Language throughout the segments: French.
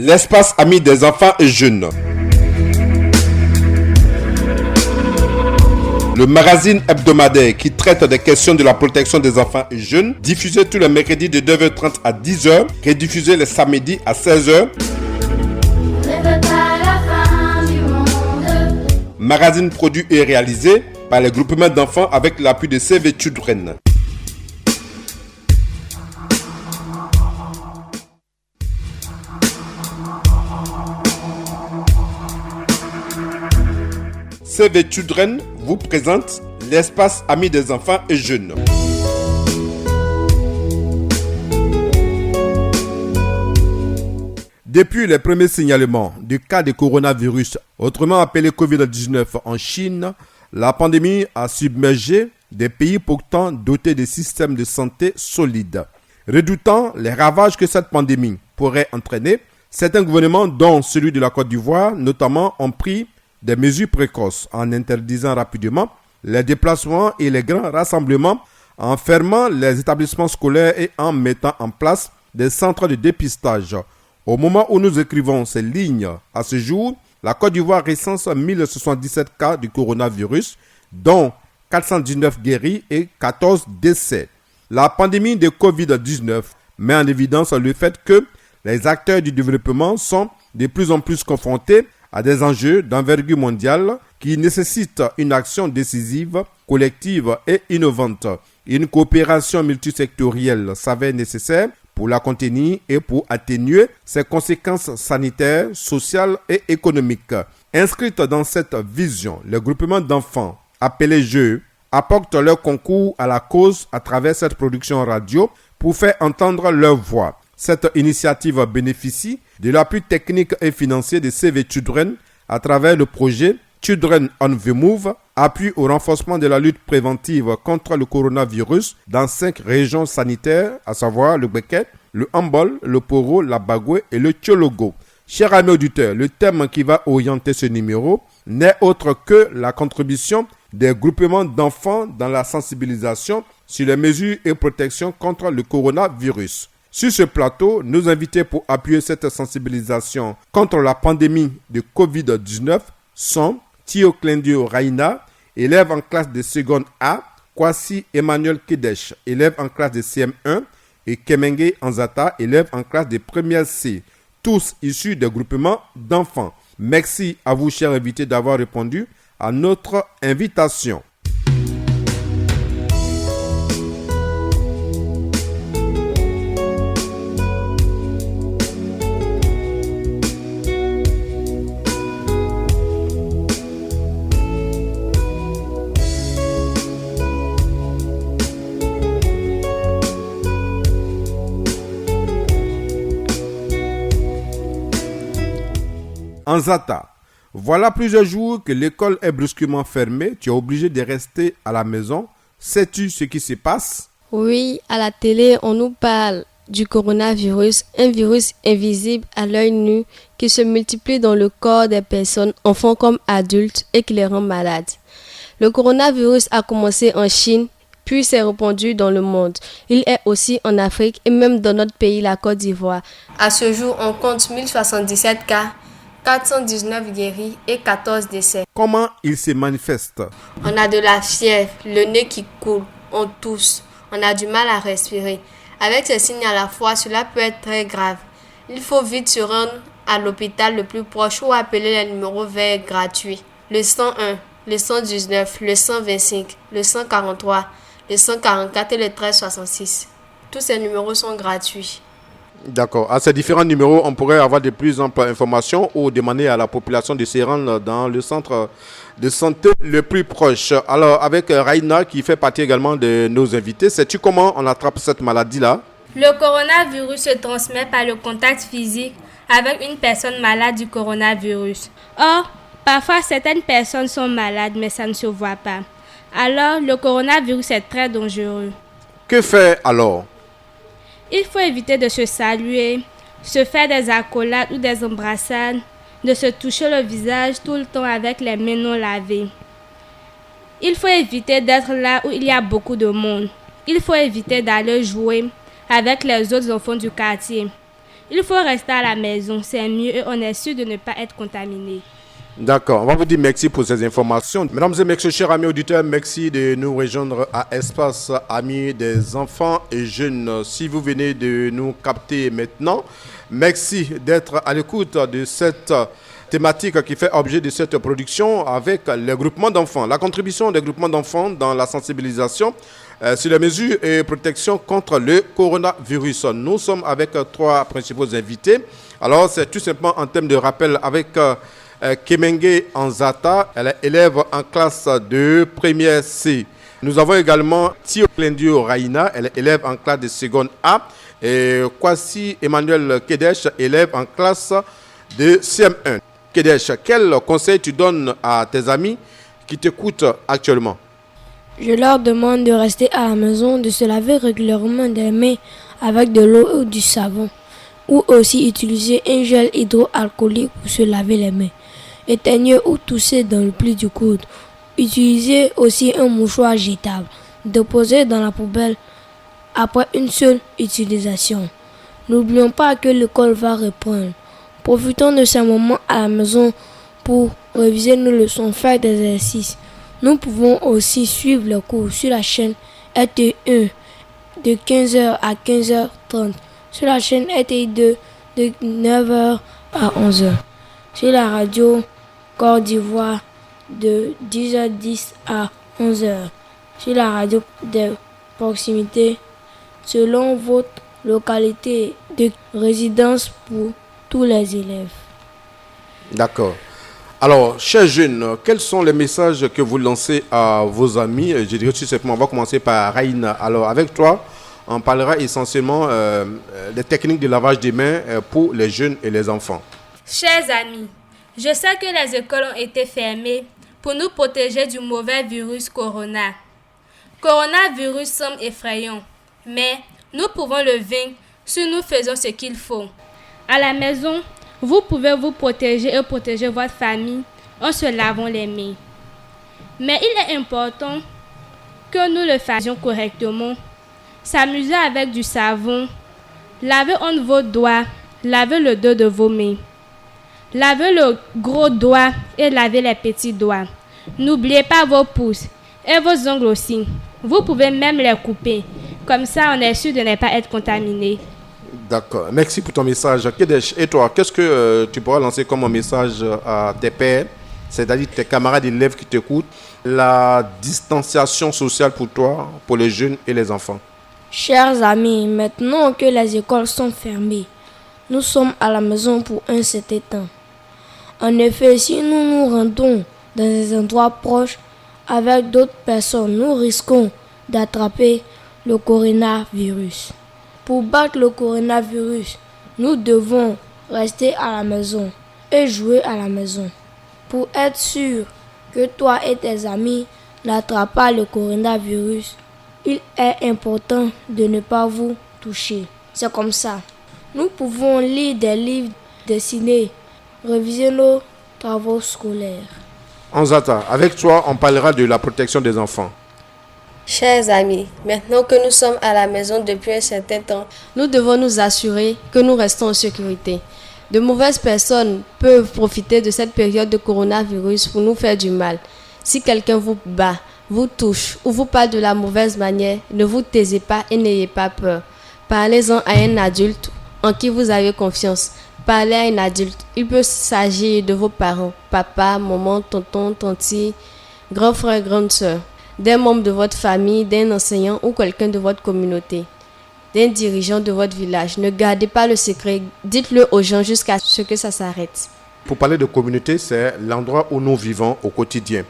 l'espace ami des enfants et jeunes. Le magazine hebdomadaire qui traite des questions de la protection des enfants et jeunes, diffusé tous les mercredis de 9h30 à 10h, rediffusé les samedis à 16h. Magazine produit et réalisé par les groupements d'enfants avec l'appui de Save Children. Save Children vous présente l'espace ami des enfants et jeunes. Depuis les premiers signalements du cas de coronavirus, autrement appelé Covid-19 en Chine, la pandémie a submergé des pays pourtant dotés de systèmes de santé solides. Redoutant les ravages que cette pandémie pourrait entraîner, certains gouvernements, dont celui de la Côte d'Ivoire notamment, ont pris des mesures précoces en interdisant rapidement les déplacements et les grands rassemblements, en fermant les établissements scolaires et en mettant en place des centres de dépistage. Au moment où nous écrivons ces lignes, à ce jour, la Côte d'Ivoire recense 1077 cas du coronavirus, dont 419 guéris et 14 décès. La pandémie de Covid-19 met en évidence le fait que les acteurs du développement sont de plus en plus confrontés à des enjeux d'envergure mondiale qui nécessitent une action décisive, collective et innovante. Une coopération multisectorielle s'avère nécessaire pour la contenir et pour atténuer ses conséquences sanitaires, sociales et économiques. Inscrites dans cette vision, les groupements d'enfants, appelés jeux, apportent leur concours à la cause à travers cette production radio pour faire entendre leur voix. Cette initiative bénéficie de l'appui technique et financier de Save Children à travers le projet Children on the Move, appui au renforcement de la lutte préventive contre le coronavirus dans 5 régions sanitaires, à savoir le Beket, le Hambol, le Poro, la Bagoué et le Tchologo. Chers amis auditeurs, le thème qui va orienter ce numéro n'est autre que la contribution des groupements d'enfants dans la sensibilisation sur les mesures et protections contre le coronavirus. Sur ce plateau, nos invités pour appuyer cette sensibilisation contre la pandémie de Covid-19 sont Thio Klendio Raina, élève en classe de seconde A, Kwasi Emmanuel Kedesh, élève en classe de CM1, et Kemenge Anzata, élève en classe de première C, tous issus des groupements d'enfants. Merci à vous, chers invités, d'avoir répondu à notre invitation. Anzata, voilà plusieurs jours que l'école est brusquement fermée. Tu es obligé de rester à la maison. Sais-tu ce qui se passe? Oui, à la télé, on nous parle du coronavirus, un virus invisible à l'œil nu qui se multiplie dans le corps des personnes, enfants comme adultes, et qui les rend malades. Le coronavirus a commencé en Chine, puis s'est répandu dans le monde. Il est aussi en Afrique et même dans notre pays, la Côte d'Ivoire. À ce jour, on compte 1077 cas. 419 guéris et 14 décès. Comment il se manifeste? On a de la fièvre, le nez qui coule, on tousse, on a du mal à respirer. Avec ces signes à la fois, cela peut être très grave. Il faut vite se rendre à l'hôpital le plus proche ou appeler les numéros verts gratuits. Le 101, le 119, le 125, le 143, le 144 et le 1366. Tous ces numéros sont gratuits. D'accord. À ces différents numéros, on pourrait avoir de plus amples informations ou demander à la population de se rendre dans le centre de santé le plus proche. Alors, avec Raina, qui fait partie également de nos invités, sais-tu comment on attrape cette maladie-là? Le coronavirus se transmet par le contact physique avec une personne malade du coronavirus. Or, parfois certaines personnes sont malades, mais ça ne se voit pas. Alors, le coronavirus est très dangereux. Que faire alors? Il faut éviter de se saluer, se faire des accolades ou des embrassades, de se toucher le visage tout le temps avec les mains non lavées. Il faut éviter d'être là où il y a beaucoup de monde. Il faut éviter d'aller jouer avec les autres enfants du quartier. Il faut rester à la maison, c'est mieux et on est sûr de ne pas être contaminé. D'accord, on va vous dire merci pour ces informations. Mesdames et messieurs, chers amis auditeurs, merci de nous rejoindre à Espace Amis des enfants et jeunes. Si vous venez de nous capter maintenant, merci d'être à l'écoute de cette thématique qui fait objet de cette production avec les groupements d'enfants. La contribution des groupements d'enfants dans la sensibilisation sur les mesures et protection contre le coronavirus. Nous sommes avec trois principaux invités. Alors, c'est tout simplement en termes de rappel avec Kemenge Anzata, elle est élève en classe de première C. Nous avons également Tio Plendio Raina, elle est élève en classe de seconde A. Et Kwasi Emmanuel Kedesh, élève en classe de CM1. Kedesh, quel conseil tu donnes à tes amis qui t'écoutent actuellement? Je leur demande de rester à la maison, de se laver régulièrement les mains avec de l'eau ou du savon, ou aussi utiliser un gel hydroalcoolique pour se laver les mains. Éteigner ou tousser dans le pli du coude. Utilisez aussi un mouchoir jetable, déposé dans la poubelle après une seule utilisation. N'oublions pas que l'école va reprendre. Profitons de ces moments à la maison pour réviser nos leçons, faire des exercices. Nous pouvons aussi suivre les cours sur la chaîne RT1 de 15h à 15h30, sur la chaîne RT2 de 9h à 11h, sur la radio Côte d'Ivoire de 10h10 à 11h, sur la radio de proximité selon votre localité de résidence pour tous les élèves. D'accord. Alors, chers jeunes, quels sont les messages que vous lancez à vos amis? Je dirais tout simplement, on va commencer par Raïna. Alors, avec toi, on parlera essentiellement des techniques de lavage des mains pour les jeunes et les enfants. Chers amis, je sais que les écoles ont été fermées pour nous protéger du mauvais virus Corona. Coronavirus semble effrayant, mais nous pouvons le vaincre si nous faisons ce qu'il faut. À la maison, vous pouvez vous protéger et protéger votre famille en se lavant les mains. Mais il est important que nous le fassions correctement. S'amuser avec du savon, laver entre vos doigts, laver le dos de vos mains. Lavez le gros doigt et lavez les petits doigts. N'oubliez pas vos pouces et vos ongles aussi. Vous pouvez même les couper. Comme ça, on est sûr de ne pas être contaminé. D'accord. Merci pour ton message. Kedesh, et toi, qu'est-ce que tu pourras lancer comme un message à tes pairs, c'est-à-dire tes camarades élèves qui t'écoutent, la distanciation sociale pour toi, pour les jeunes et les enfants? Chers amis, maintenant que les écoles sont fermées, nous sommes à la maison pour un certain temps. En effet, si nous nous rendons dans des endroits proches avec d'autres personnes, nous risquons d'attraper le coronavirus. Pour battre le coronavirus, nous devons rester à la maison et jouer à la maison. Pour être sûr que toi et tes amis n'attrapent pas le coronavirus, il est important de ne pas vous toucher. C'est comme ça. Nous pouvons lire des livres, dessiner, réviser nos travaux scolaires. Anzata, avec toi, on parlera de la protection des enfants. Chers amis, maintenant que nous sommes à la maison depuis un certain temps, nous devons nous assurer que nous restons en sécurité. De mauvaises personnes peuvent profiter de cette période de coronavirus pour nous faire du mal. Si quelqu'un vous bat, vous touche ou vous parle de la mauvaise manière, ne vous taisez pas et n'ayez pas peur. Parlez-en à un adulte en qui vous avez confiance. Parlez à un adulte. Il peut s'agir de vos parents, papa, maman, tonton, tanti, grand frère, grande soeur, d'un membre de votre famille, d'un enseignant ou quelqu'un de votre communauté, d'un dirigeant de votre village. Ne gardez pas le secret, dites-le aux gens jusqu'à ce que ça s'arrête. Pour parler de communauté, c'est l'endroit où nous vivons au quotidien.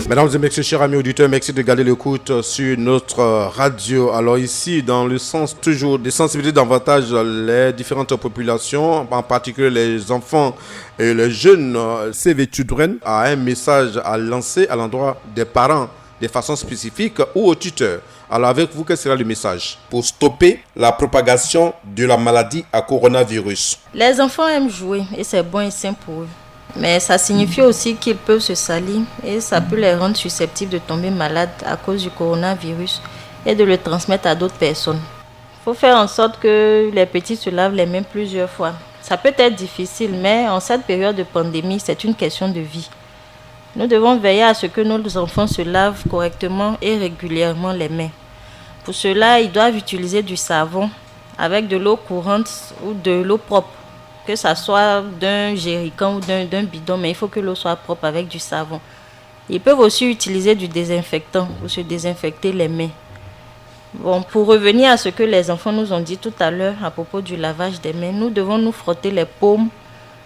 Mesdames et messieurs, chers amis auditeurs, merci de garder l'écoute sur notre radio. Alors ici, dans le sens toujours de sensibiliser davantage les différentes populations, en particulier les enfants et les jeunes, CV Children a un message à lancer à l'endroit des parents de façon spécifique ou aux tuteurs. Alors avec vous, quel sera le message pour stopper la propagation de la maladie à coronavirus? Les enfants aiment jouer et c'est bon et sain pour eux. Mais ça signifie aussi qu'ils peuvent se salir et ça peut les rendre susceptibles de tomber malades à cause du coronavirus et de le transmettre à d'autres personnes. Il faut faire en sorte que les petits se lavent les mains plusieurs fois. Ça peut être difficile, mais en cette période de pandémie, c'est une question de vie. Nous devons veiller à ce que nos enfants se lavent correctement et régulièrement les mains. Pour cela, ils doivent utiliser du savon avec de l'eau courante ou de l'eau propre, que ce soit d'un jerrycan ou d'un bidon, mais il faut que l'eau soit propre avec du savon. Ils peuvent aussi utiliser du désinfectant pour se désinfecter les mains. Bon, pour revenir à ce que les enfants nous ont dit tout à l'heure à propos du lavage des mains, nous devons nous frotter les paumes,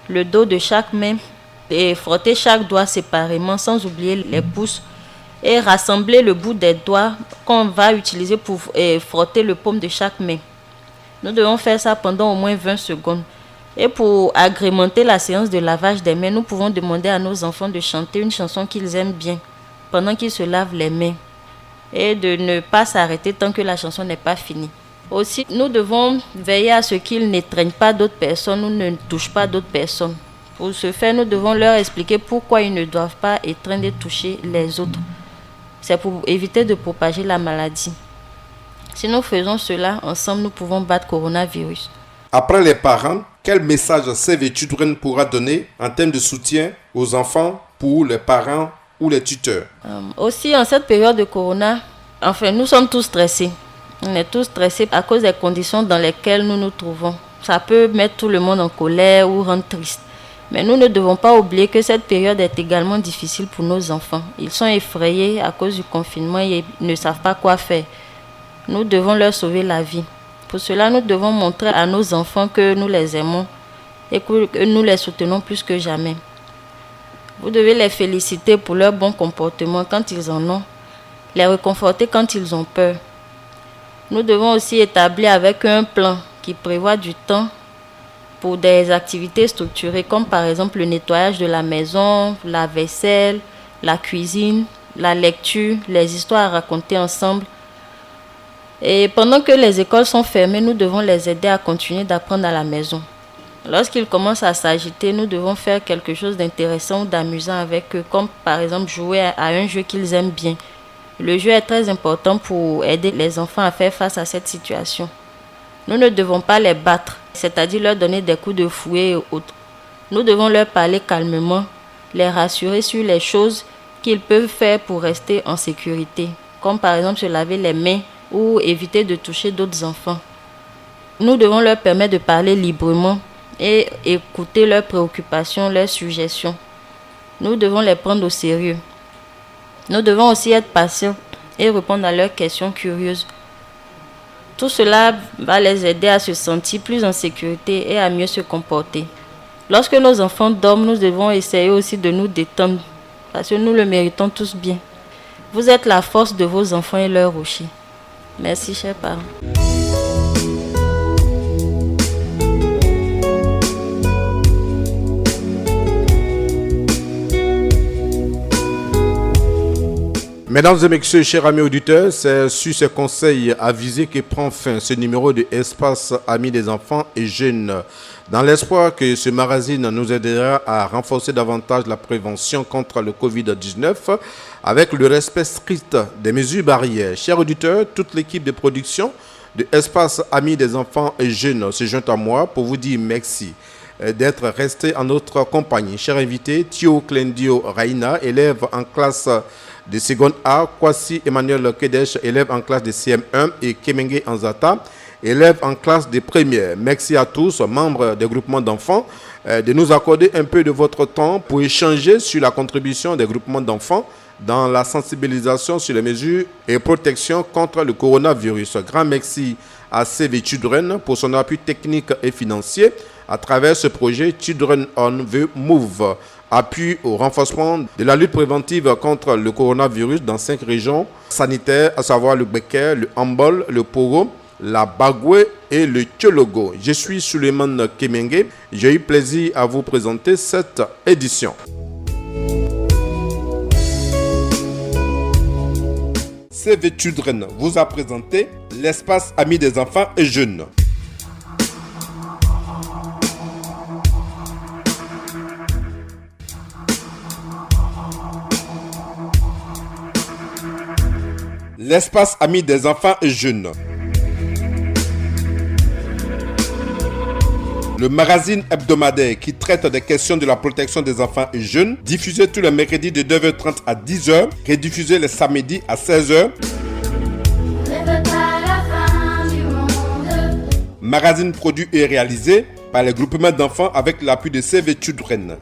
le dos de chaque main et frotter chaque doigt séparément sans oublier les pouces et rassembler le bout des doigts qu'on va utiliser pour frotter le paume de chaque main. Nous devons faire ça pendant au moins 20 secondes. Et pour agrémenter la séance de lavage des mains, nous pouvons demander à nos enfants de chanter une chanson qu'ils aiment bien pendant qu'ils se lavent les mains et de ne pas s'arrêter tant que la chanson n'est pas finie. Aussi, nous devons veiller à ce qu'ils n'étreignent pas d'autres personnes ou ne touchent pas d'autres personnes. Pour ce faire, nous devons leur expliquer pourquoi ils ne doivent pas étreindre et toucher les autres. C'est pour éviter de propager la maladie. Si nous faisons cela, ensemble, nous pouvons battre le coronavirus. Après les parents, quel message Save the Children pourra donner en termes de soutien aux enfants pour les parents ou les tuteurs? Aussi, en cette période de corona, nous sommes tous stressés. On est tous stressés à cause des conditions dans lesquelles nous nous trouvons. Ça peut mettre tout le monde en colère ou rendre triste. Mais nous ne devons pas oublier que cette période est également difficile pour nos enfants. Ils sont effrayés à cause du confinement et ne savent pas quoi faire. Nous devons leur sauver la vie. Pour cela, nous devons montrer à nos enfants que nous les aimons et que nous les soutenons plus que jamais. Vous devez les féliciter pour leur bon comportement quand ils en ont, les réconforter quand ils ont peur. Nous devons aussi établir avec eux un plan qui prévoit du temps pour des activités structurées comme par exemple le nettoyage de la maison, la vaisselle, la cuisine, la lecture, les histoires à raconter ensemble. Et pendant que les écoles sont fermées, nous devons les aider à continuer d'apprendre à la maison. Lorsqu'ils commencent à s'agiter, nous devons faire quelque chose d'intéressant ou d'amusant avec eux, comme par exemple jouer à un jeu qu'ils aiment bien. Le jeu est très important pour aider les enfants à faire face à cette situation. Nous ne devons pas les battre, c'est-à-dire leur donner des coups de fouet et autres. Nous devons leur parler calmement, les rassurer sur les choses qu'ils peuvent faire pour rester en sécurité, comme par exemple se laver les mains ou éviter de toucher d'autres enfants. Nous devons leur permettre de parler librement et écouter leurs préoccupations, leurs suggestions. Nous devons les prendre au sérieux. Nous devons aussi être patients et répondre à leurs questions curieuses. Tout cela va les aider à se sentir plus en sécurité et à mieux se comporter. Lorsque nos enfants dorment, nous devons essayer aussi de nous détendre parce que nous le méritons tous bien. Vous êtes la force de vos enfants et leur rocher. Merci, chers parents. Mesdames et messieurs, chers amis auditeurs, c'est sur ces conseils avisés que prend fin ce numéro de Espace Amis des enfants et jeunes. Dans l'espoir que ce magazine nous aidera à renforcer davantage la prévention contre le Covid-19 avec le respect strict des mesures barrières. Chers auditeurs, toute l'équipe de production de Espace Amis des enfants et jeunes se joint à moi pour vous dire merci d'être resté en notre compagnie. Chers invités, Thio Clendio Raina, élève en classe de seconde A, Kwasi Emmanuel Kedesh, élève en classe de CM1 et Kemenge Anzata, élève en classe de première. Merci à tous, membres des groupements d'enfants, de nous accorder un peu de votre temps pour échanger sur la contribution des groupements d'enfants dans la sensibilisation sur les mesures et protection contre le coronavirus. Grand merci à Save the Children pour son appui technique et financier à travers ce projet Children on the Move. Appui au renforcement de la lutte préventive contre le coronavirus dans 5 régions sanitaires, à savoir le Beker, le Ambol, le Poro, la Bagoué et le Tchologo. Je suis Suleiman Kemenge. J'ai eu plaisir à vous présenter cette édition. Save the Children vous a présenté l'espace ami des enfants et jeunes. l'espace ami des enfants et jeunes. Le magazine hebdomadaire qui traite des questions de la protection des enfants et jeunes, diffusé tous les mercredis de 9h30 à 10h, rediffusé les samedis à 16h. Magazine produit et réalisé par les groupements d'enfants avec l'appui de Save Children.